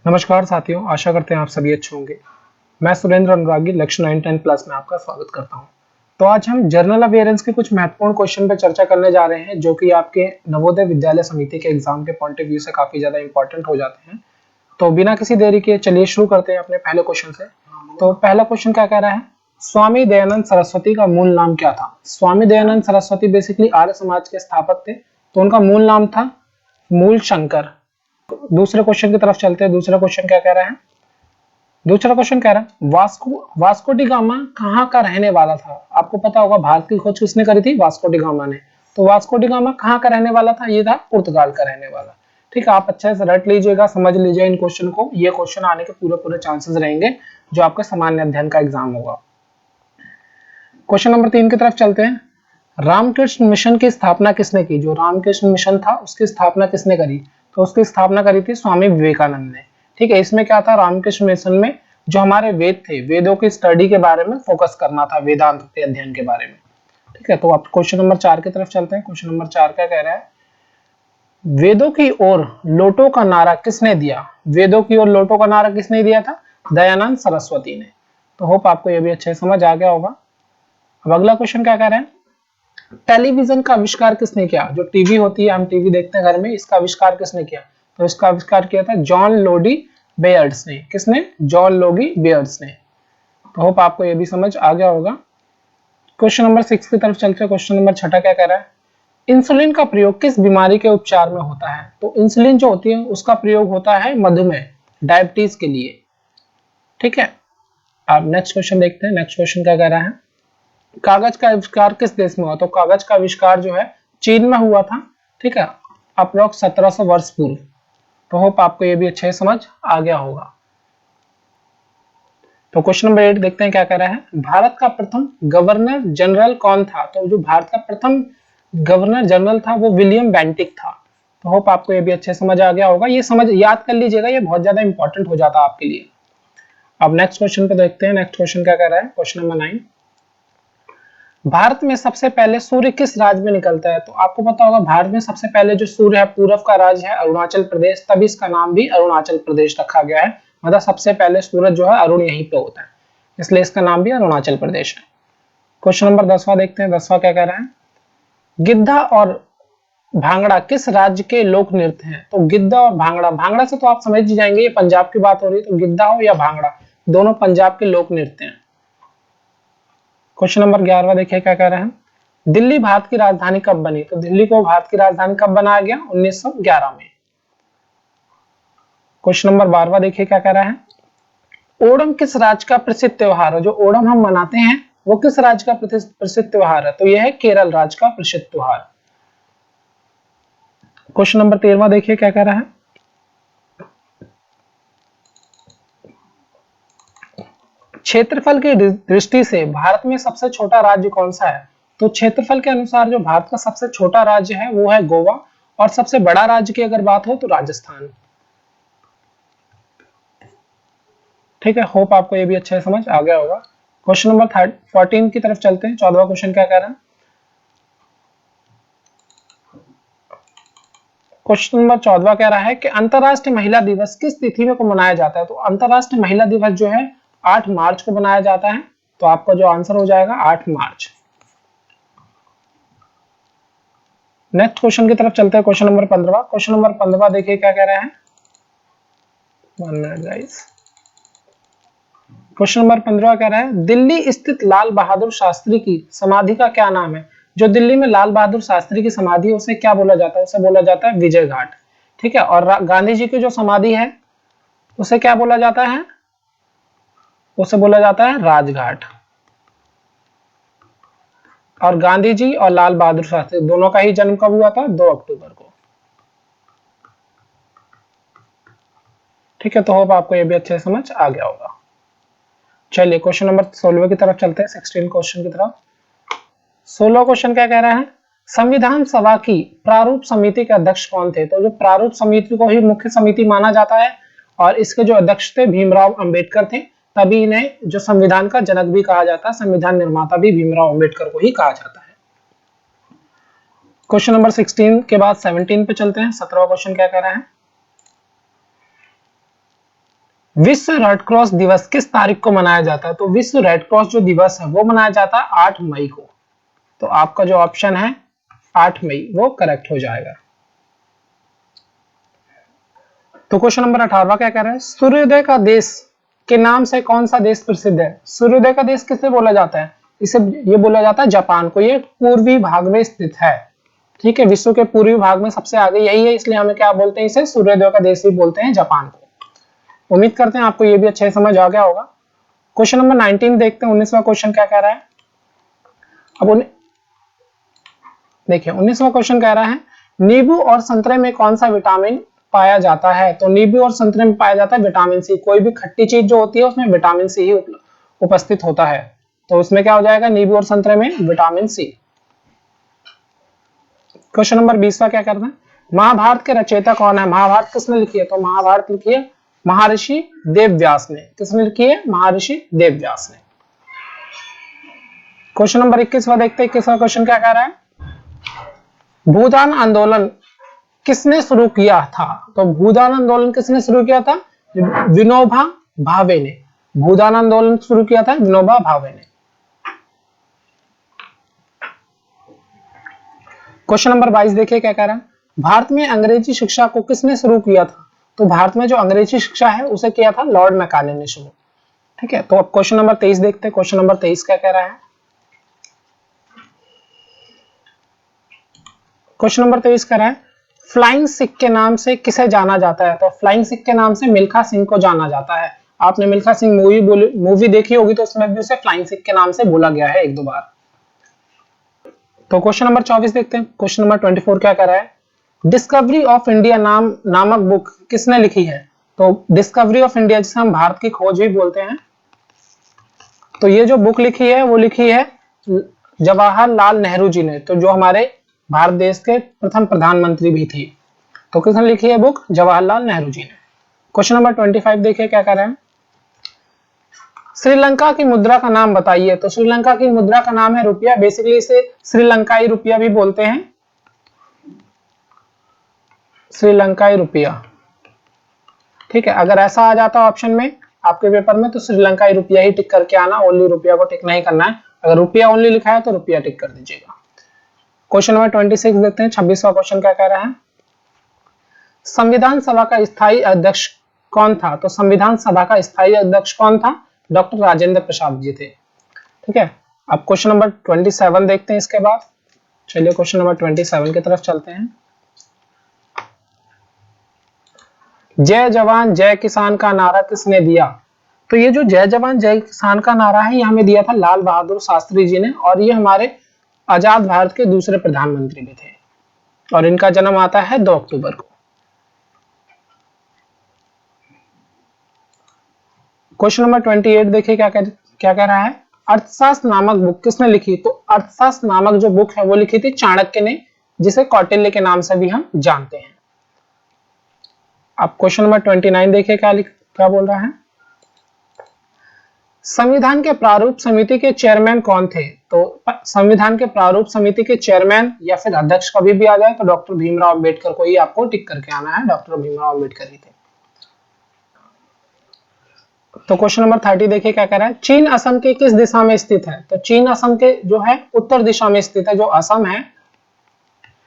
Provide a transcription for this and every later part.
नमस्कार साथियों, आशा करते हैं आप सभी अच्छे होंगे। मैं सुरेंद्र अनुरागी लक्ष्य 910 प्लस में आपका स्वागत करता हूं। तो आज हम जनरल अवेयरेंस के कुछ महत्वपूर्ण क्वेश्चन पर चर्चा करने जा रहे हैं, जो कि आपके नवोदय विद्यालय समिति के एग्जाम के पॉइंट ऑफ व्यू से काफी ज्यादा इंपॉर्टेंट हो जाते हैं। तो बिना किसी देरी के चलिए शुरू करते हैं अपने पहले क्वेश्चन से। तो पहला क्वेश्चन क्या कह रहा है, स्वामी दयानंद सरस्वती का मूल नाम क्या था? स्वामी दयानंद सरस्वती बेसिकली आर्य समाज के स्थापक थे, तो उनका मूल नाम था मूल शंकर। दूसरे क्वेश्चन की तरफ चलते हैं। दूसरा क्वेश्चन क्या कह रहा है? दूसरा क्वेश्चन कह रहा है वास्को डी गामा कहाँ का रहने वाला था? आपको पता होगा भारत की खोज किसने करी थी? वास्को डी गामा ने। तो वास्को डी गामा कहाँ का रहने वाला था? ये था पुर्तगाल का रहने वाला। ठीक है, आप अच्छे से रट लीजिएगा, समझ लीजिए इन क्वेश्चन को। ये क्वेश्चन आने के पूरे चांसेस रहेंगे जो आपका सामान्य अध्ययन का एग्जाम होगा। क्वेश्चन नंबर 3 की तरफ चलते हैं। रामकृष्ण मिशन की स्थापना किसने की? जो रामकृष्ण मिशन था उसकी स्थापना किसने करी? तो उसकी स्थापना करी थी स्वामी विवेकानंद ने। ठीक है, इसमें क्या था? रामकृष्ण मिशन में जो हमारे वेद थे, वेदों की स्टडी के बारे में फोकस करना था, वेदांत के अध्ययन के बारे में। ठीक है, तो आप क्वेश्चन नंबर 4 की तरफ चलते हैं। क्वेश्चन नंबर 4 क्या कह रहा है? वेदों की ओर लौटो का नारा किसने दिया? वेदों की ओर लौटो का नारा किसने दिया था? दयानंद सरस्वती ने। तो होप आपको ये भी अच्छे से समझ आ गया होगा। अब अगला क्वेश्चन क्या कह रहे हैं? टेलीविजन का आविष्कार किसने किया? जो टीवी होती है, हम टीवी देखते हैं घर में, इसका आविष्कार किसने किया? तो इसका आविष्कार किया था जॉन लोडी बेयर्ड्स ने। किसने? जॉन लोडी बेयर्ड्स ने। तो होप आपको ये भी समझ आ गया होगा। क्वेश्चन नंबर 6 की तरफ चलते हैं। क्वेश्चन नंबर 6 क्या कह रहा है? इंसुलिन का प्रयोग किस बीमारी के उपचार में होता है? तो इंसुलिन जो होती है उसका प्रयोग होता है मधुमेह, डायबिटीज के लिए। ठीक है, आप नेक्स्ट क्वेश्चन देखते हैं। नेक्स्ट क्वेश्चन क्या कह रहा है? कागज का आविष्कार किस देश में हुआ? तो कागज का आविष्कार जो है चीन में हुआ था। ठीक है, अप्रोक्स 1700 वर्ष पूर्व। तो होप आपको ये भी अच्छे समझ आ गया होगा। तो क्वेश्चन नंबर 8 देखते हैं क्या कह रहा है? भारत का प्रथम गवर्नर जनरल कौन था? तो जो भारत का प्रथम गवर्नर जनरल था वो विलियम बेंटिक था। तो होप आपको ये भी अच्छे समझ आ गया होगा। ये समझ याद कर लीजिएगा, ये बहुत ज्यादा इंपॉर्टेंट हो जाता है आपके लिए। अब नेक्स्ट क्वेश्चन पे देखते हैं। नेक्स्ट क्वेश्चन क्या कह रहा है? क्वेश्चन नंबर 9, भारत में सबसे पहले सूर्य किस राज्य में निकलता है? तो आपको पता होगा भारत में सबसे पहले जो सूर्य है पूरब का राज्य है अरुणाचल प्रदेश, तभी इसका नाम भी अरुणाचल प्रदेश रखा गया है। मतलब सबसे पहले सूरज जो है अरुण यहीं पे होता है, इसलिए इसका नाम भी अरुणाचल प्रदेश है। क्वेश्चन नंबर 10वां देखते हैं। 10वां क्या कह रहा है? गिद्धा और भांगड़ा किस राज्य के लोक नृत्य हैं? तो गिद्धा और भांगड़ा, भांगड़ा से तो आप समझ ही जाएंगे ये पंजाब की बात हो रही है, तो गिद्धा हो या भांगड़ा दोनों पंजाब के लोक नृत्य हैं। क्वेश्चन नंबर 11वां देखिए क्या कह रहे हैं? दिल्ली भारत की राजधानी कब बनी? तो दिल्ली को भारत की राजधानी कब बनाया गया? 1911 में। क्वेश्चन नंबर 12वां देखिए क्या कह रहा है? ओणम किस राज्य का प्रसिद्ध त्योहार है? जो ओणम हम मनाते हैं वो किस राज्य का प्रसिद्ध त्योहार है? तो यह है केरल राज्य का प्रसिद्ध त्योहार। क्वेश्चन नंबर 13वां देखिए क्या कह रहा है? क्षेत्रफल की दृष्टि से भारत में सबसे छोटा राज्य कौन सा है? तो क्षेत्रफल के अनुसार जो भारत का सबसे छोटा राज्य है वो है गोवा, और सबसे बड़ा राज्य की अगर बात हो तो राजस्थान। ठीक है, होप आपको ये भी अच्छे समझ आ गया होगा। क्वेश्चन नंबर 14 की तरफ चलते हैं। 14वां क्वेश्चन क्या कह रहा है? क्वेश्चन नंबर 14वां कह रहा है कि अंतरराष्ट्रीय महिला दिवस किस तिथि में को मनाया जाता है? तो अंतरराष्ट्रीय महिला दिवस जो है 8 मार्च को मनाया जाता है। तो आपका जो आंसर हो जाएगा 8 मार्च। नेक्स्ट क्वेश्चन की तरफ चलते हैं। Question number 15। क्वेश्चन नंबर 15 देखिए क्या कह रहा है? 1 मिनट गाइस। क्वेश्चन नंबर 15 कह रहा है दिल्ली स्थित लाल बहादुर शास्त्री की समाधि का क्या नाम है? जो दिल्ली में लाल बहादुर शास्त्री की समाधि है उसे क्या बोला जाता है? उसे बोला जाता है विजय घाट। ठीक है, और गांधी जी की जो समाधि है उसे क्या बोला जाता है? उसे बोला जाता है राजघाट। और गांधी जी और लाल बहादुर शास्त्री दोनों का ही जन्म कब हुआ था? 2 अक्टूबर को। ठीक है, तो होप आपको ये भी अच्छे समझ आ गया होगा। चलिए क्वेश्चन नंबर 16 की तरफ चलते हैं। 16 क्वेश्चन की तरफ। 16 क्वेश्चन क्या कह रहा है? संविधान सभा की प्रारूप समिति के अध्यक्ष कौन थे? तो जो प्रारूप समिति को ही मुख्य समिति माना जाता है, और इसके जो अध्यक्ष थे भीमराव अंबेडकर थे, तभी इन्हें जो संविधान का जनक भी कहा जाता है, संविधान निर्माता भी भीमराव अंबेडकर को ही कहा जाता है। क्वेश्चन नंबर 16 के बाद 17 पे चलते हैं। 17वां क्वेश्चन क्या कह रहा है? विश्व रेड क्रॉस दिवस किस तारीख को मनाया जाता है? तो विश्व रेड क्रॉस जो दिवस है वो मनाया जाता है 8 मई को। तो आपका जो ऑप्शन है 8 मई वो करेक्ट हो जाएगा। तो क्वेश्चन नंबर 18 क्या कह रहा है? सूर्योदय का देश के नाम से कौन सा देश प्रसिद्ध है? सूर्योदय का देश किसे बोला जाता है? इसे ये बोला जाता है जापान को। ये पूर्वी भाग में स्थित है, ठीक है, विश्व के पूर्वी भाग में सबसे आगे यही है, इसलिए हमें क्या बोलते हैं, इसे सूर्योदय का देश ही बोलते हैं, जापान को। उम्मीद करते हैं आपको ये भी अच्छे से समझ आ गया होगा। क्वेश्चन नंबर 19 देखते हैं, 19वां क्वेश्चन क्या कह रहा है। अब देखिए 19वां क्वेश्चन कह रहा है नींबू और संतरे में कौन सा विटामिन पाया जाता है? तो नींबू और संतरे में पाया जाता है विटामिन सी। कोई भी खट्टी चीज जो होती है उसमें विटामिन सी ही उपस्थित होता है, तो उसमें क्या हो जाएगा, नींबू और संतरे में विटामिन सी। क्वेश्चन नंबर 20वां क्या करना है? महाभारत के रचयिता कौन है? महाभारत किसने लिखी है? तो महाभारत लिखी है महर्षि वेदव्यास ने। किसने लिखी है? महर्षि वेदव्यास ने। क्वेश्चन नंबर 21वां देखते हैं। 21वां क्वेश्चन क्या कह रहा है? भूदान आंदोलन किसने शुरू किया था? तो भूदान आंदोलन किसने शुरू किया था? विनोबा भावे ने। भूदान आंदोलन शुरू किया था विनोबा भावे ने। क्वेश्चन नंबर 22 देखिए क्या कह रहा है? भारत में अंग्रेजी शिक्षा को किसने शुरू किया था? तो भारत में जो अंग्रेजी शिक्षा है उसे किया था लॉर्ड मैकाले ने शुरू, ठीक है। तो अब क्वेश्चन नंबर 23 देखते हैं। क्वेश्चन नंबर 23 क्या कह रहा है? क्वेश्चन नंबर 23 कह रहा है फ्लाइंग सिख के नाम से किसे जाना जाता है? तो फ्लाइंग सिख के नाम से मिल्खा सिंह को जाना जाता है। आपने मिल्खा सिंह मूवी देखी होगी, तो उसमें भी उसे फ्लाइंग सिख के नाम से बोला गया है एक दो बार। तो क्वेश्चन नंबर 24 देखते हैं। क्वेश्चन नंबर 24 क्या कह रहा है? डिस्कवरी ऑफ इंडिया नामक बुक किसने लिखी है? तो डिस्कवरी ऑफ इंडिया, जिसे हम भारत की खोज भी बोलते हैं, तो ये जो बुक लिखी है वो लिखी है जवाहरलाल नेहरू जी ने, तो जो हमारे भारत देश के प्रथम प्रधानमंत्री भी थे। तो किसने लिखी है बुक? जवाहरलाल नेहरू जी ने। क्वेश्चन नंबर 25 देखिए क्या कह रहे हैं? श्रीलंका की मुद्रा का नाम बताइए। तो श्रीलंका की मुद्रा का नाम है रुपया। बेसिकली इसे श्रीलंकाई रुपया भी बोलते हैं, श्रीलंकाई रुपया, ठीक है। अगर ऐसा आ जाता ऑप्शन में आपके पेपर में, तो श्रीलंकाई रुपया ही टिक करके आना, ओनली रुपया को टिक नहीं करना है। अगर रुपया ओनली लिखा है तो रुपया टिक कर दीजिएगा। क्वेश्चन नंबर 26 देखते हैं। 26वां क्वेश्चन क्या कह रहा है? संविधान सभा का स्थायी अध्यक्ष कौन था? तो संविधान सभा का स्थायी अध्यक्ष कौन था? डॉक्टर राजेंद्र प्रसाद जी थे, ठीक है। अब क्वेश्चन नंबर 27 देखते हैं इसके बाद। चलिए क्वेश्चन नंबर 27 की तरफ चलते हैं। जय जवान जय किसान का नारा किसने दिया? तो ये जो जय जवान जय किसान का नारा है, ये हमें दिया था लाल बहादुर शास्त्री जी ने, और ये हमारे आजाद भारत के दूसरे प्रधानमंत्री भी थे, और इनका जन्म आता है 2 अक्टूबर को। क्वेश्चन नंबर 28 देखिए क्या कह रहा है? अर्थशास्त्र नामक बुक किसने लिखी? तो अर्थशास्त्र नामक जो बुक है वो लिखी थी चाणक्य ने, जिसे कौटिल्य के नाम से भी हम जानते हैं। अब क्वेश्चन नंबर 29 देखिए क्या बोल रहा है? संविधान के प्रारूप समिति के चेयरमैन कौन थे? तो संविधान के प्रारूप समिति के चेयरमैन या फिर अध्यक्ष कभी भी आ जाए तो डॉक्टर भीमराव अंबेडकर को ही आपको टिक करके आना है। डॉक्टर भीमराव अंबेडकर ही थे। तो क्वेश्चन नंबर 30 देखिए क्या कह रहा है? चीन असम के किस दिशा में स्थित है? तो चीन असम के जो है उत्तर दिशा में स्थित है। जो असम है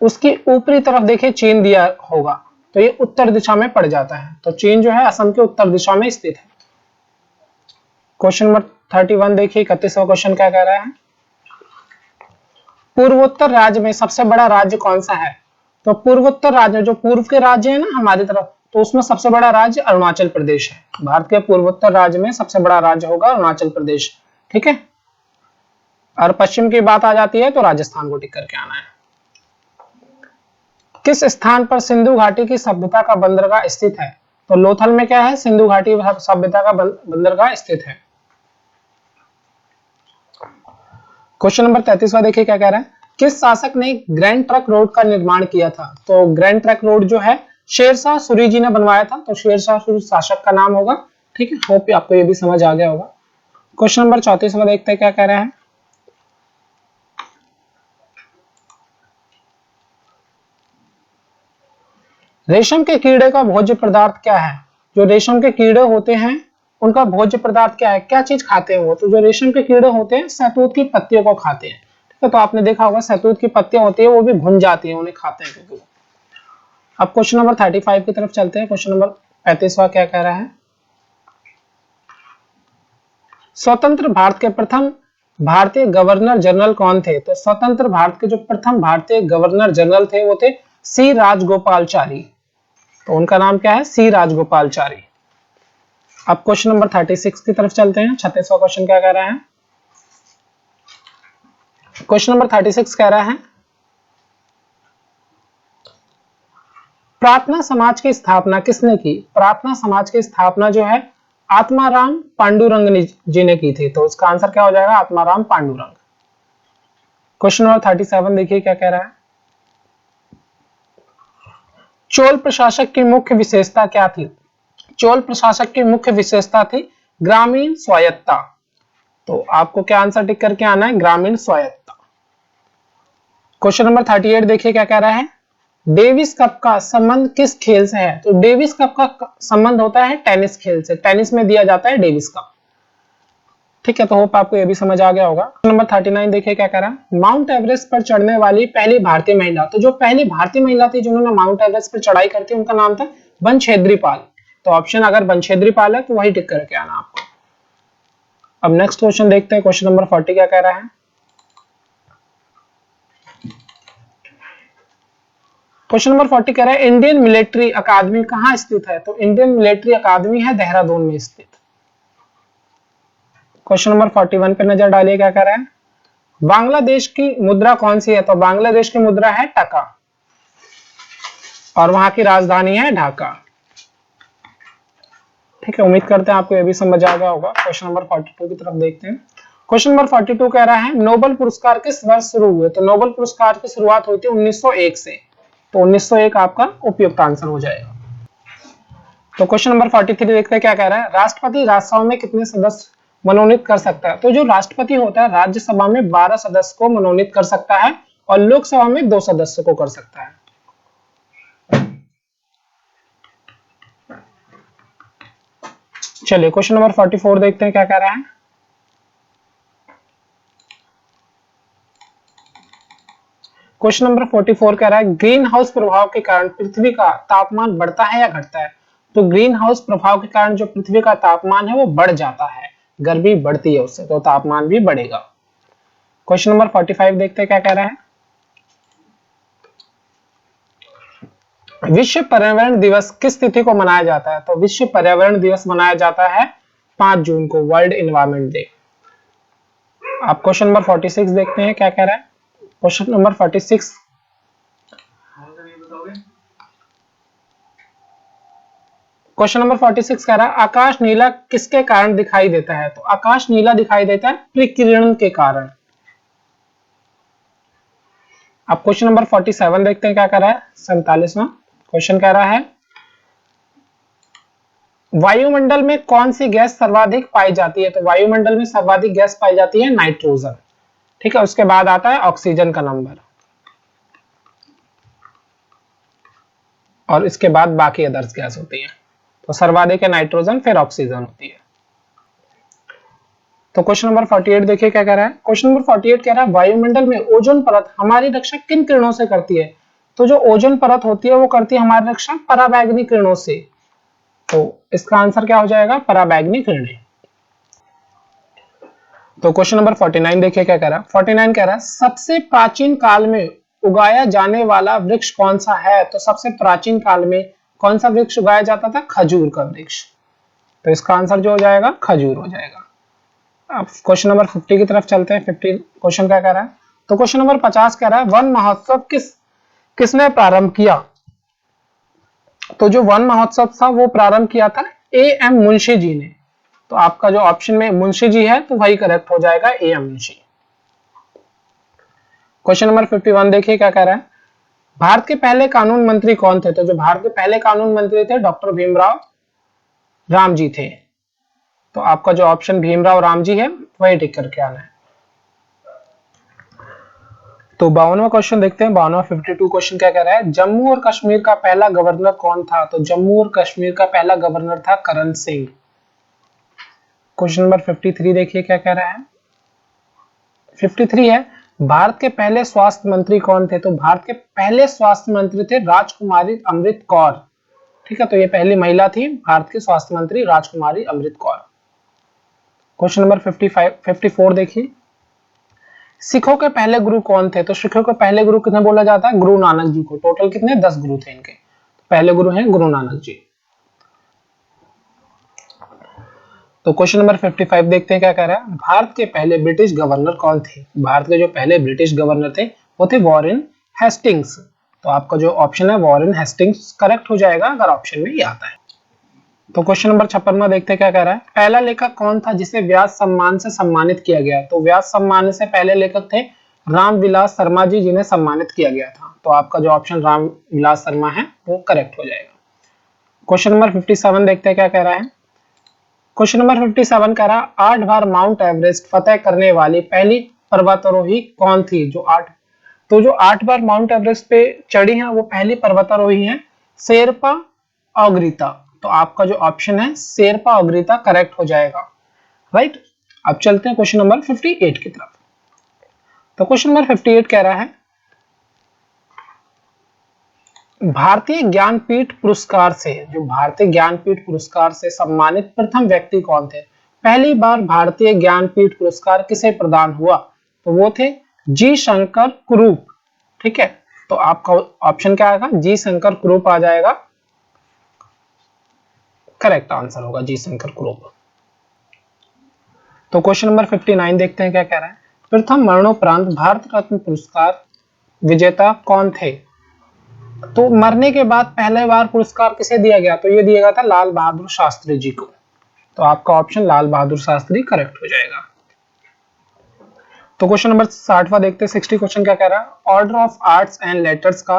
उसकी ऊपरी तरफ देखिए चीन दिया होगा, तो ये उत्तर दिशा में पड़ जाता है। तो चीन जो है असम के उत्तर दिशा में स्थित है। क्वेश्चन नंबर 31 देखिए 31वां क्वेश्चन क्या कह रहा है? पूर्वोत्तर राज्य में सबसे बड़ा राज्य कौन सा है? तो पूर्वोत्तर राज्य, जो पूर्व के राज्य है ना हमारी तरफ, तो उसमें सबसे बड़ा राज्य अरुणाचल प्रदेश है। भारत के पूर्वोत्तर राज्य में सबसे बड़ा राज्य होगा अरुणाचल प्रदेश, ठीक है। और पश्चिम की बात आ जाती है तो राजस्थान को टिक करके आना है। किस स्थान पर सिंधु घाटी की सभ्यता का बंदरगाह स्थित है? तो लोथल में क्या है? सिंधु घाटी सभ्यता का बंदरगाह स्थित है। क्वेश्चन नंबर 33वां देखिए क्या कह रहा है? किस शासक ने ग्रैंड ट्रंक रोड का निर्माण किया था? तो ग्रैंड ट्रंक रोड जो है शेरशाह सूरी जी ने बनवाया था, तो शेरशाह सूरी शासक का नाम होगा, ठीक है। होप आपको ये भी समझ आ गया होगा। क्वेश्चन नंबर 34वां देखते हैं क्या कह रहा है? रेशम के कीड़े का भोज्य पदार्थ क्या है? जो रेशम के कीड़े होते हैं उनका भोज्य पदार्थ क्या है, क्या चीज खाते हैं वो? तो जो रेशम के कीड़े होते हैं सहतूत की पत्तियों को खाते हैं। ठीक है, तो आपने देखा होगा सहतूत की पत्तियां होती है वो भी भुन जाती है, उन्हें खाते हैं क्योंकि। अब क्वेश्चन नंबर 35 की तरफ चलते हैं। क्वेश्चन नंबर 35वां क्या कह रहा है? स्वतंत्र भारत के प्रथम भारतीय गवर्नर जनरल कौन थे? तो स्वतंत्र भारत के जो प्रथम भारतीय गवर्नर जनरल थे वो थे सी राजगोपालचारी। तो उनका नाम क्या है? सी राजगोपालचारी। अब क्वेश्चन नंबर 36 की तरफ चलते हैं। 36वां क्वेश्चन क्या कह रहा है? क्वेश्चन नंबर 36 कह रहा है प्रार्थना समाज की स्थापना किसने की? प्रार्थना समाज की स्थापना जो है आत्माराम पांडुरंग जी ने की थी। तो इसका आंसर क्या हो जाएगा? आत्माराम पांडुरंग। क्वेश्चन नंबर 37 देखिए क्या कह रहा है? चोल प्रशासक की मुख्य विशेषता क्या थी? चोल प्रशासक की मुख्य विशेषता थी ग्रामीण स्वायत्ता। तो आपको क्या आंसर टिक करके आना है? ग्रामीण स्वायत्ता। क्वेश्चन नंबर 38 देखिए क्या कह रहा है? डेविस कप का संबंध किस खेल से है? तो डेविस कप का संबंध होता है टेनिस खेल से। टेनिस में दिया जाता है डेविस कप। ठीक है, तो होप आपको ये भी समझ आ गया होगा। नंबर 39 देखिए क्या कह रहा है? माउंट एवरेस्ट पर चढ़ने वाली पहली भारतीय महिला। तो जो पहली भारतीय महिला थी जिन्होंने माउंट एवरेस्ट पर चढ़ाई कर थी उनका नाम था बनछेद्री पाल। तो ऑप्शन अगर बनछेद्री पाल है तो वही टिक करके आना आपको। अब नेक्स्ट क्वेश्चन देखते हैं। क्वेश्चन नंबर 40 क्या कह रहा है? क्वेश्चन नंबर 40 कह रहा है इंडियन मिलिट्री अकादमी कहां स्थित है? तो इंडियन मिलिट्री अकादमी है देहरादून में स्थित। क्वेश्चन नंबर 41 पे नजर डालिए क्या कह रहा है? बांग्लादेश की मुद्रा कौन सी है? तो बांग्लादेश की मुद्रा है टका और वहां की राजधानी है ढाका। ठीक है, उम्मीद करते हैं आपको ये भी समझ आ गया होगा। क्वेश्चन नंबर 42 की तरफ देखते हैं। क्वेश्चन नंबर 42 कह रहा है नोबेल पुरस्कार किस वर्ष शुरू हुए? तो नोबेल पुरस्कार की शुरुआत हुई थी 1901 से। तो 1901 आपका उपयुक्त आंसर हो जाएगा। तो क्वेश्चन नंबर 43 देखते हैं क्या कह रहा है? राष्ट्रपति राज्यसभा में कितने सदस्य मनोनीत कर सकता है? तो जो राष्ट्रपति होता है राज्यसभा में 12 सदस्य को मनोनीत कर सकता है और लोकसभा में 2 सदस्य को कर सकता है। चलिए क्वेश्चन नंबर 44 देखते हैं क्या कह रहा है? क्वेश्चन नंबर 44 कह रहा है ग्रीन हाउस प्रभाव के कारण पृथ्वी का तापमान बढ़ता है या घटता है? तो ग्रीन हाउस प्रभाव के कारण जो पृथ्वी का तापमान है वो बढ़ जाता है, गर्मी बढ़ती है उससे, तो तापमान भी बढ़ेगा। क्वेश्चन नंबर 45 देखते हैं क्या कह रहा है? विश्व पर्यावरण दिवस किस तिथि को मनाया जाता है? तो विश्व पर्यावरण दिवस मनाया जाता है 5 जून को, वर्ल्ड एनवायरमेंट डे। आप क्वेश्चन नंबर 46 देखते हैं क्या कह रहा है? क्वेश्चन नंबर 46 क्वेश्चन नंबर 46 कह रहा है आकाश नीला किसके कारण दिखाई देता है? तो आकाश नीला दिखाई देता है प्रकिरण के कारण। अब क्वेश्चन नंबर 47 देखते हैं क्या कह रहा है? 47वां क्वेश्चन कह रहा है वायुमंडल में कौन सी गैस सर्वाधिक पाई जाती है? तो वायुमंडल में सर्वाधिक गैस पाई जाती है नाइट्रोजन। ठीक है, उसके बाद आता है ऑक्सीजन का नंबर और इसके बाद बाकी अदर्स गैस होती है। तो सर्वाधिक है नाइट्रोजन, फिर ऑक्सीजन होती है। तो क्वेश्चन नंबर 48 देखिए क्या कह रहा है? क्वेश्चन नंबर 48 कह रहा है वायुमंडल में ओजोन परत हमारी रक्षा किन किरणों से करती है? तो जो ओजोन परत होती है वो करती है हमारी रक्षा पराबैंगनी किरणों से। तो इसका आंसर क्या हो जाएगा? पराबैंगनी किरणें। तो क्वेश्चन नंबर 49 देखिए क्या कह रहा है? 49 कह रहा है सबसे प्राचीन काल में उगाया जाने वाला वृक्ष कौन सा है? तो सबसे प्राचीन काल में कौन सा वृक्ष उगाया जाता था? खजूर का वृक्ष। तो इसका आंसर जो हो जाएगा खजूर हो जाएगा। अब क्वेश्चन नंबर 50 की तरफ चलते हैं। 50 क्वेश्चन क्या कह रहा है? तो क्वेश्चन नंबर 50 कह रहा है वन महोत्सव किसने प्रारंभ किया? तो जो वन महोत्सव था वो प्रारंभ किया था ए एम मुंशी जी ने। तो आपका जो ऑप्शन में मुंशी जी है तो वही करेक्ट हो जाएगा, A M Munshi. Question number 51 देखिए क्या कह रहा है? भारत के पहले कानून मंत्री कौन थे? तो जो भारत के पहले कानून मंत्री थे डॉक्टर भीमराव राम जी थे। तो आपका जो ऑप्शन भीमराव राम जी है वही टिक करके आना है। तो 52वां क्वेश्चन देखते हैं। 52वां 52 क्वेश्चन क्या कह रहा है, जम्मू और कश्मीर का पहला गवर्नर कौन था? तो जम्मू और कश्मीर का पहला गवर्नर था करण सिंह। क्वेश्चन नंबर 53 देखिए क्या कह रहा है। 53 है, भारत के पहले स्वास्थ्य मंत्री कौन थे? तो भारत के पहले स्वास्थ्य मंत्री थे राजकुमारी अमृत कौर। ठीक है, तो ये पहली महिला थी भारत की स्वास्थ्य मंत्री, राजकुमारी अमृत कौर। क्वेश्चन नंबर 54 देखिए, सिखों के पहले गुरु कौन थे? तो सिखों के पहले गुरु किन्हें बोला जाता है? गुरु नानक जी को। टोटल कितने? 10 गुरु थे इनके। पहले गुरु हैं गुरु नानक जी। तो क्वेश्चन नंबर 55 देखते हैं क्या कह रहा है, भारत के पहले ब्रिटिश गवर्नर कौन थे? भारत के जो पहले ब्रिटिश गवर्नर थे वो थे वॉरेन हेस्टिंग्स। तो आपका जो ऑप्शन है वॉरेन हेस्टिंग्स करेक्ट हो जाएगा अगर ऑप्शन में ये आता है। तो क्वेश्चन नंबर 56 देखते हैं क्या कह रहा है, पहला लेखक कौन था जिसे व्यास सम्मान से सम्मानित किया गया? तो व्यास सम्मान से पहले लेखक थे रामविलास शर्मा जी, जिन्हें सम्मानित किया गया था। तो आपका जो ऑप्शन रामविलास शर्मा है वो करेक्ट हो जाएगा। क्वेश्चन नंबर 57 देखते हैं क्या कह रहा है। क्वेश्चन नंबर 57 कह रहा, 8 बार माउंट एवरेस्ट फतेह करने वाली पहली पर्वतारोही कौन थी? जो 8 बार माउंट एवरेस्ट पे चढ़ी हैं वो पहली पर्वतारोही हैं शेरपा अग्रिता। तो आपका जो ऑप्शन है शेरपा अग्रिता करेक्ट हो जाएगा। राइट, अब चलते हैं क्वेश्चन नंबर 58 की तरफ। तो क्वेश्चन नंबर 58 कह रहा है, भारतीय ज्ञानपीठ पुरस्कार से सम्मानित प्रथम व्यक्ति कौन थे? पहली बार भारतीय ज्ञानपीठ पुरस्कार किसे प्रदान हुआ? तो वो थे जी शंकर कुरूप। ठीक है, तो आपका ऑप्शन क्या आएगा? जी शंकर कुरूप आ जाएगा, करेक्ट आंसर होगा जी शंकर कुरूप। तो क्वेश्चन नंबर 59 देखते हैं क्या कह रहा है, प्रथम मरणोपरांत भारत रत्न पुरस्कार विजेता कौन थे? तो मरने के बाद पहले बार पुरस्कार किसे दिया गया? तो ये दिया गया था लाल बहादुर शास्त्री जी को। तो आपका ऑप्शन लाल बहादुर शास्त्री करेक्ट हो जाएगा। तो क्वेश्चन नंबर 60वां देखते हैं। 60 क्वेश्चन क्या कह रहा है, order of arts and letters का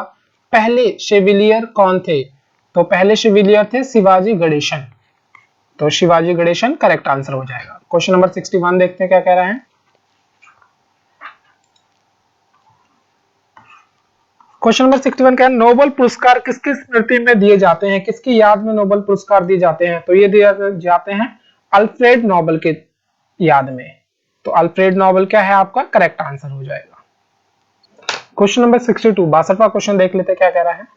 पहले शेविलियर कौन थे? तो पहले शेविलियर थे शिवाजी गणेशन। तो शिवाजी गणेशन करेक्ट आंसर हो जाएगा। क्वेश्चन नंबर 61 देखते हैं क्या कह रहा है। क्वेश्चन नंबर 61 क्या है, नोबेल पुरस्कार किसकी स्मृति में दिए जाते हैं? किसकी याद में नोबेल पुरस्कार दिए जाते हैं? तो ये दिए जाते हैं अल्फ्रेड नोबेल के याद में। तो अल्फ्रेड नोबेल क्या है आपका करेक्ट आंसर हो जाएगा। क्वेश्चन नंबर 62 62वां क्वेश्चन देख लेते हैं क्या कह रहा है।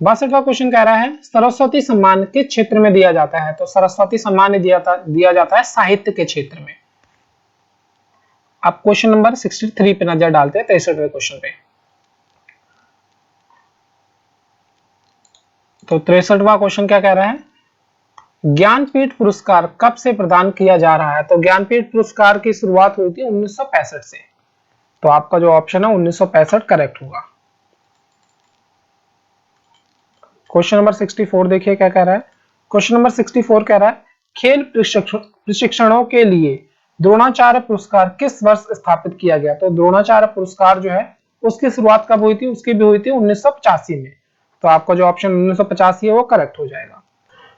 62वां क्वेश्चन कह रहा है, सरस्वती सम्मान किस क्षेत्र में दिया जाता है? तो सरस्वती सम्मान दिया जाता है साहित्य के क्षेत्र में। अब क्वेश्चन नंबर 63 पे नजर डालते हैं, 63वें क्वेश्चन पे। तो 63वां क्वेश्चन क्या कह रहा है, ज्ञानपीठ पुरस्कार कब से प्रदान किया जा रहा है? तो ज्ञानपीठ पुरस्कार की शुरुआत हुई थी 1965 से। तो आपका जो ऑप्शन है 1965 करेक्ट होगा। क्वेश्चन नंबर 64 देखिए क्या कह रहा है। क्वेश्चन नंबर 64 कह रहा है, खेल प्रशिक्षणों के लिए द्रोणाचार्य पुरस्कार किस वर्ष स्थापित किया गया? तो द्रोणाचार्य पुरस्कार जो है उसकी शुरुआत कब हुई थी? उसकी भी हुई थी 1985 में। तो आपका जो ऑप्शन 1985 है वो करेक्ट हो जाएगा।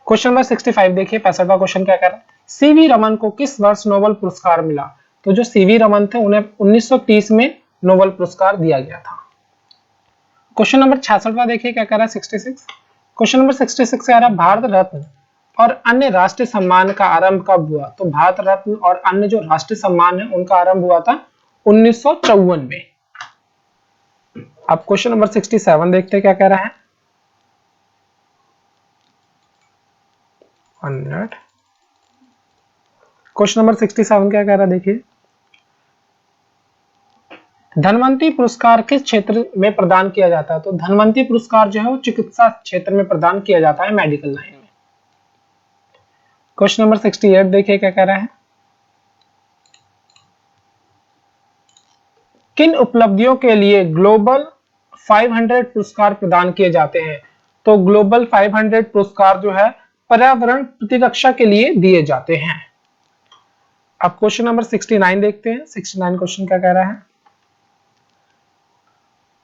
क्वेश्चन नंबर 65 देखिए, 65वां क्वेश्चन क्या कह रहा है, सीवी रमन को किस वर्ष नोबेल पुरस्कार मिला? तो जो सीवी रमन थे उन्हें 1930 में नोबेल पुरस्कार दिया गया था। क्वेश्चन नंबर 66वां देखिए क्या कह रहा है। 66 क्वेश्चन नंबर 66 कह रहा है, भारत रत्न और अन्य राष्ट्रीय सम्मान का आरंभ कब हुआ? तो भारत रत्न और अन्य जो राष्ट्रीय सम्मान है उनका आरंभ हुआ था 1954 में। अब क्वेश्चन नंबर 67 देखते हैं क्या कह रहा है। क्वेश्चन नंबर 67 क्या कह रहा है देखिए, धनवंतरी पुरस्कार किस क्षेत्र में प्रदान किया जाता है? तो धनवंतरी पुरस्कार जो है वो चिकित्सा क्षेत्र में प्रदान किया जाता है, मेडिकल लाइन में। क्वेश्चन नंबर 68 देखिए क्या कह रहा है, किन उपलब्धियों के लिए ग्लोबल 500 पुरस्कार प्रदान किए जाते हैं? तो ग्लोबल 500 पुरस्कार जो है पर्यावरण प्रतिरक्षा के लिए दिए जाते हैं। अब क्वेश्चन नंबर 69 देखते हैं। 69 क्वेश्चन क्या कह रहा है,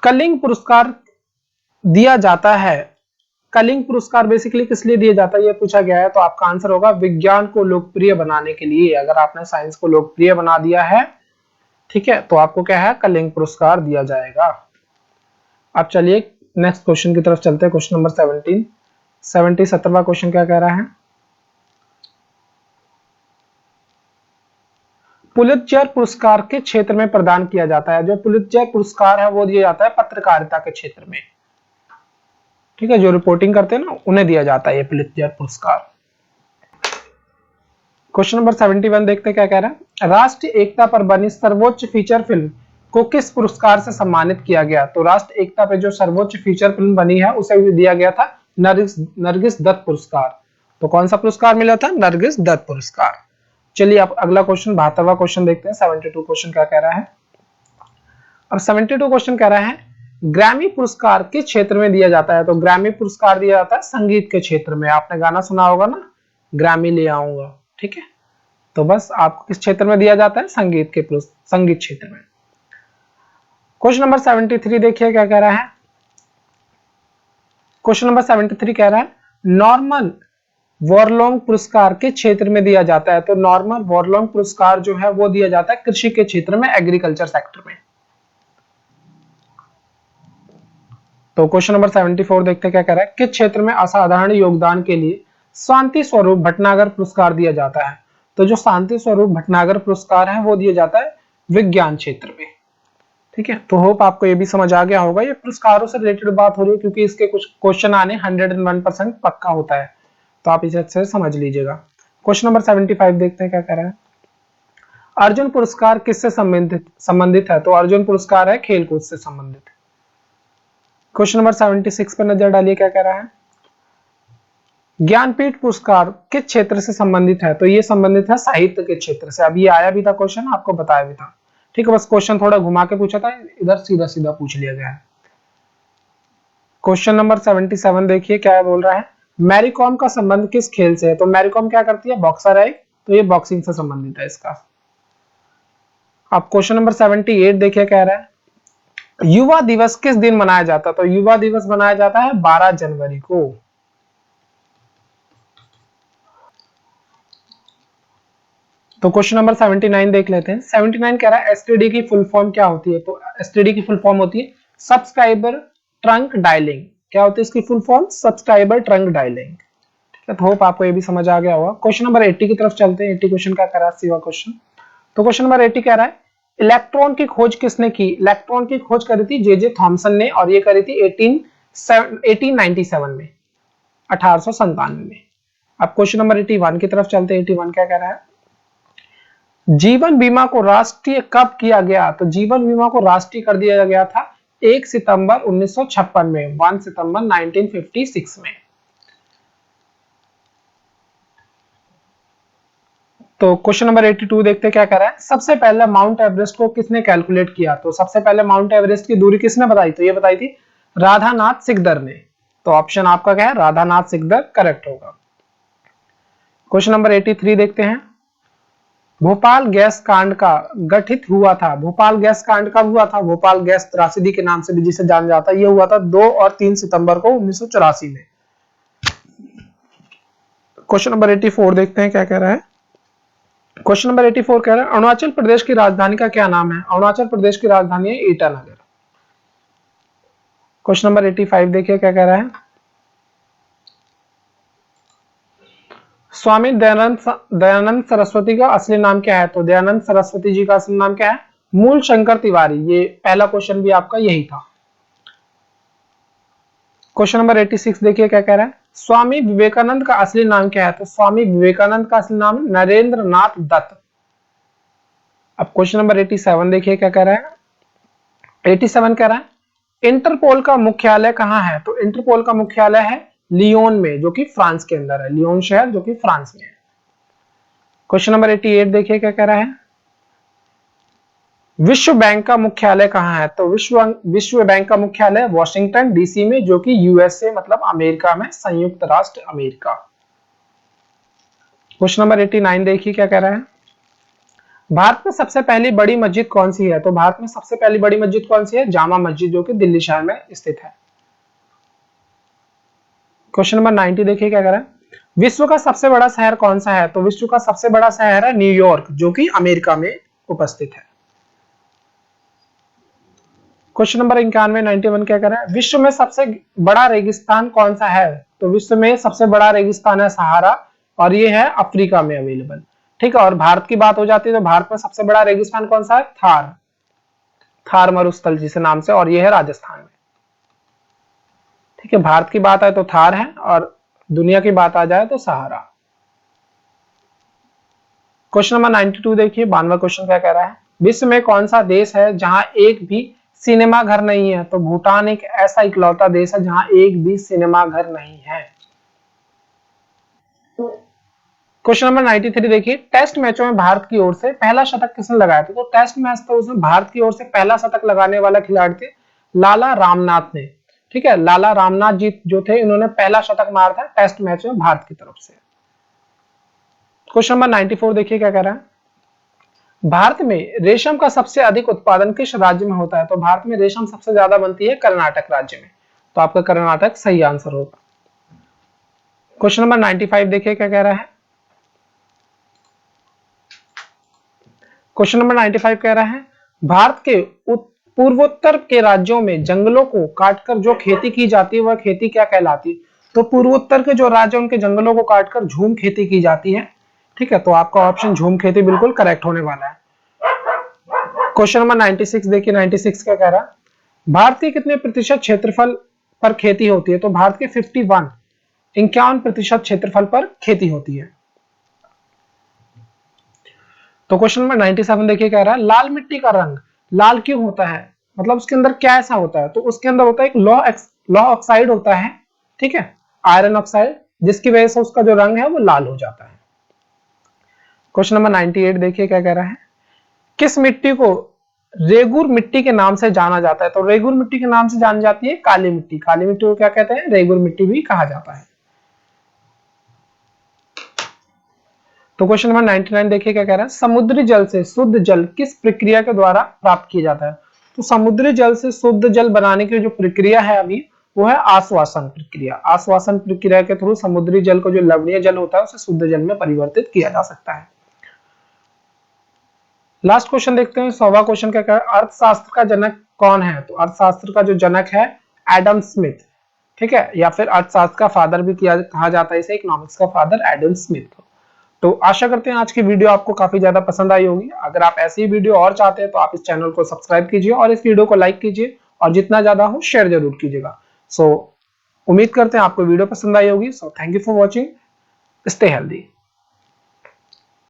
कलिंग पुरस्कार दिया जाता है, कलिंग पुरस्कार बेसिकली किस लिए दिया जाता है ये पूछा गया है। तो आपका आंसर होगा विज्ञान को लोकप्रिय बनाने के लिए। अगर आपने साइंस को लोकप्रिय बना दिया है, ठीक है, तो आपको क्या है, कलिंग पुरस्कार दिया जाएगा। अब चलिए नेक्स्ट क्वेश्चन की तरफ चलते हैं। क्वेश्चन नंबर 17वां क्वेश्चन क्या कह रहा है, पुलित्जर पुरस्कार के क्षेत्र में प्रदान किया जाता है। जो पुलित्जर पुरस्कार है वो दिया जाता है पत्रकारिता के क्षेत्र में, ठीक है, जो रिपोर्टिंग करते हैं ना उन्हें दिया जाता है ये पुलित्जर पुरस्कार। क्वेश्चन नंबर 71 देखते हैं क्या कह रहा है, राष्ट्रीय एकता पर बनी सर्वोच्च फीचर फिल्म को किस पुरस्कार से सम्मानित किया गया। तो राष्ट्रीय एकता पर जो सर्वोच्च फीचर फिल्म बनी है उसे दिया गया था नरगिस दत्त पुरस्कार। तो कौन सा पुरस्कार मिला था, नरगिस दत्त पुरस्कार। चलिए अब अगला क्वेश्चन 72वां क्वेश्चन देखते हैं। 72 क्वेश्चन क्या कह रहा है, अब 72 क्वेश्चन कह रहा है ग्रैमी पुरस्कार किस क्षेत्र में दिया जाता है। तो ग्रैमी पुरस्कार दिया जाता है संगीत के क्षेत्र में। आपने गाना सुना होगा ना, ग्रैमी ले आऊंगा, ठीक है, तो बस आपको किस क्षेत्र में दिया जाता है, संगीत क्षेत्र में। क्वेश्चन नंबर 73 देखिए क्या कह रहा है, क्वेश्चन नंबर 73 कह रहा है नॉर्मन वॉरलोंग पुरस्कार के क्षेत्र में दिया जाता है। तो नॉर्मन वॉरलोंग पुरस्कार जो है वो दिया जाता है कृषि के क्षेत्र में, एग्रीकल्चर सेक्टर में। तो क्वेश्चन नंबर 74 देखते हैं क्या कह रहा है, किस क्षेत्र में असाधारण योगदान के लिए शांति स्वरूप भटनागर पुरस्कार दिया जाता है। तो जो शांति स्वरूप भटनागर पुरस्कार है वो दिया जाता है विज्ञान क्षेत्र में, ठीक है। तो होप आपको ये भी समझ आ गया होगा, ये पुरस्कारों से रिलेटेड बात हो रही है क्योंकि इसके कुछ क्वेश्चन आने 101% पक्का होता है, तो आप इसे अच्छे से समझ लीजिएगा। क्वेश्चन नंबर 75 देखते हैं क्या कह रहा है, अर्जुन पुरस्कार किससे संबंधित है। तो अर्जुन पुरस्कार है खेलकूद से संबंधित। क्वेश्चन नंबर 76 पर नजर डालिए क्या कह रहा है, ज्ञानपीठ पुरस्कार किस क्षेत्र से संबंधित है। तो ये संबंधित है साहित्य के क्षेत्र से। अब ये आया भी था क्वेश्चन, आपको बताया भी था, ठीक है, बस क्वेश्चन थोड़ा घुमा के पूछा था, इधर सीधा सीधा पूछ लिया गया है। क्वेश्चन नंबर 77 देखिए क्या बोल रहा है, मैरी कॉम का संबंध किस खेल से है। तो मैरी कॉम क्या करती है, बॉक्सर है, तो ये बॉक्सिंग से संबंधित है इसका। अब क्वेश्चन नंबर 78 देखिए कह रहा है युवा दिवस किस दिन मनाया जाता है। तो युवा दिवस मनाया जाता है 12 जनवरी को। तो क्वेश्चन नंबर 79 देख लेते हैं। 79 कह रहा है एसटीडी की फुल फॉर्म क्या होती है। तो एसटीडी की फुल फॉर्म होती है सब्सक्राइबर ट्रंक डायलिंग। क्या होती है इसकी full form, subscriber trunk dialling, ठीक है। तो होप आपको ये भी समझ आ गया होगा। क्वेश्चन नंबर 80 की तरफ चलते हैं। 80 क्वेश्चन क्या कर रहा है, सीवा क्वेश्चन। तो क्वेश्चन नंबर 80 कह रहा है इलेक्ट्रॉन की खोज किसने की। इलेक्ट्रॉन की खोज करी थी जे थॉमसन ने, और ये करी थी 1897 में, 1897 में। अब क्वेश्चन नंबर 81 की तरफ चलते हैं। 81 क्या कह रहा है, जीवन बीमा को राष्ट्रीय कब किया गया। तो जीवन बीमा को राष्ट्रीय कर दिया गया था 1 सितंबर 1956 में, 1 सितंबर 1956 में। तो क्वेश्चन नंबर 82 देखते हैं क्या कर रहा है, सबसे पहले माउंट एवरेस्ट को किसने कैलकुलेट किया। तो सबसे पहले माउंट एवरेस्ट की दूरी किसने बताई। तो ये बताई थी राधानाथ सिकदर ने। तो ऑप्शन आपका क्या है, राधानाथ सिकदर करेक्ट होगा। क्वेश्चन नंबर 83 देखते हैं, भोपाल गैस कांड का गठित हुआ था। भोपाल गैस कांड कब हुआ था। भोपाल गैस त्रासदी के नाम से भी जिसे जाना जाता है, यह हुआ था 2 और 3 सितंबर को 1984 में। क्वेश्चन नंबर 84 देखते हैं क्या कह रहा है। क्वेश्चन नंबर 84 कह रहा है अरुणाचल प्रदेश की राजधानी का क्या नाम है। अरुणाचल प्रदेश की राजधानी है ईटानगर। क्वेश्चन नंबर 85 देखिए क्या कह रहा है, स्वामी दयानंद सरस्वती का असली नाम क्या है। तो दयानंद सरस्वती जी का असली नाम क्या है, मूल शंकर तिवारी। ये पहला क्वेश्चन भी आपका यही था। क्वेश्चन नंबर 86 देखिए क्या कह रहा है, स्वामी विवेकानंद का असली नाम क्या है। तो स्वामी विवेकानंद का असली नाम नरेंद्र नाथ दत्त। अब क्वेश्चन नंबर 87 देखिए क्या कह रहा है, 87 कह रहा है इंटरपोल का मुख्यालय कहां है। तो इंटरपोल का मुख्यालय है लियोन में, जो कि फ्रांस के अंदर है, लियोन शहर जो कि फ्रांस में है। क्वेश्चन नंबर 88 देखिए क्या कह रहा है, विश्व बैंक का मुख्यालय कहां है। तो विश्व बैंक का मुख्यालय वॉशिंगटन डीसी में, जो कि यूएसए मतलब अमेरिका में, संयुक्त राष्ट्र अमेरिका। क्वेश्चन नंबर 89 देखिए क्या कह रहा है, भारत में सबसे पहली बड़ी मस्जिद कौन सी है। तो भारत में सबसे पहली बड़ी मस्जिद कौन सी है, जामा मस्जिद, जो कि दिल्ली शहर में स्थित है। क्वेश्चन नंबर 90 देखिए क्या कह रहा है, विश्व का सबसे बड़ा शहर कौन सा है। तो विश्व का सबसे बड़ा शहर है न्यूयॉर्क, जो कि अमेरिका में उपस्थित है। क्वेश्चन नंबर 91 91 क्या कह रहा है, विश्व में सबसे बड़ा रेगिस्तान कौन सा है? तो विश्व में सबसे बड़ा रेगिस्तान है सहारा, और ये है अफ्रीका में अवेलेबल। ठीक है, और भारत की बात हो जाती है तो भारत में सबसे बड़ा रेगिस्तान कौन सा है? थार, थार मरुस्थल जिसे नाम से, और ये है राजस्थान में। ठीक है, भारत की बात आए तो थार है, और दुनिया की बात आ जाए तो सहारा। क्वेश्चन नंबर 92 देखिए, 92वां क्वेश्चन क्या कह रहा है, विश्व में कौन सा देश है जहां एक भी सिनेमा घर नहीं है? तो भूटान एक ऐसा इकलौता देश है जहां एक भी सिनेमा घर नहीं है। क्वेश्चन नंबर 93 देखिए, टेस्ट मैचों में भारत की ओर से पहला शतक किसने लगाया था? तो टेस्ट मैच तो उसमें भारत की ओर से पहला शतक लगाने वाला खिलाड़ी थे लाला रामनाथ ने। ठीक है, लाला रामनाथ जी जो थे इन्होंने पहला शतक मारा था टेस्ट मैच में भारत की तरफ से। क्वेश्चन नंबर 94 देखिए क्या कह रहा है, भारत में रेशम का सबसे अधिक उत्पादन किस राज्य में होता है? तो भारत में रेशम सबसे ज्यादा बनती है कर्नाटक राज्य में, तो आपका कर्नाटक सही आंसर होगा। क्वेश्चन नंबर 95 देखिए क्या कह रहा है, क्वेश्चन नंबर 95 कह रहा है, भारत के पूर्वोत्तर के राज्यों में जंगलों को काटकर जो खेती की जाती है वह खेती क्या कहलाती है? तो पूर्वोत्तर के जो राज्य उनके जंगलों को काटकर झूम खेती की जाती है। ठीक है, तो आपका ऑप्शन झूम खेती बिल्कुल करेक्ट होने वाला है। क्वेश्चन नंबर 96 देखिए, 96 क्या कह रहा है, भारत के कितने प्रतिशत क्षेत्रफल पर खेती होती है? तो भारत के 51% क्षेत्रफल पर खेती होती है। तो क्वेश्चन नंबर 97 देखिए क्या रहा है, लाल मिट्टी का रंग लाल क्यों होता है? मतलब उसके अंदर क्या ऐसा होता है? तो उसके अंदर होता है एक लौह ऑक्साइड होता है, ठीक है, आयरन ऑक्साइड, जिसकी वजह से उसका जो रंग है वो लाल हो जाता है। क्वेश्चन नंबर 98 देखिए क्या कह रहा है, किस मिट्टी को रेगुर मिट्टी के नाम से जाना जाता है? तो रेगुर मिट्टी के नाम से जानी जाती है काली मिट्टी। काली मिट्टी को क्या कहते हैं? रेगुर मिट्टी भी कहा जाता है। तो क्वेश्चन नंबर 99 देखिए क्या कह रहा है, समुद्री जल से शुद्ध जल किस प्रक्रिया के द्वारा प्राप्त किया जाता है? तो समुद्री जल से शुद्ध जल बनाने की जो प्रक्रिया है अभी वो है आश्वासन प्रक्रिया। आश्वासन प्रक्रिया के थ्रू समुद्री जल को जो लवणीय जल होता है उसे शुद्ध जल में परिवर्तित किया जा सकता है। लास्ट क्वेश्चन देखते हैं, 100वां क्वेश्चन क्या कह रहा है, अर्थशास्त्र का जनक कौन है? तो अर्थशास्त्र का जो जनक है एडम स्मिथ। ठीक है, या फिर अर्थशास्त्र का फादर भी कहा जाता है इसे, इकोनॉमिक्स का फादर एडम स्मिथ को। तो आशा करते हैं आज की वीडियो आपको काफी ज्यादा पसंद आई होगी। अगर आप ऐसी वीडियो और चाहते हैं तो आप इस चैनल को सब्सक्राइब कीजिए और इस वीडियो को लाइक कीजिए, और जितना ज्यादा हो शेयर जरूर कीजिएगा। सो उम्मीद करते हैं आपको वीडियो पसंद आई होगी। So thank you for watching, stay healthy.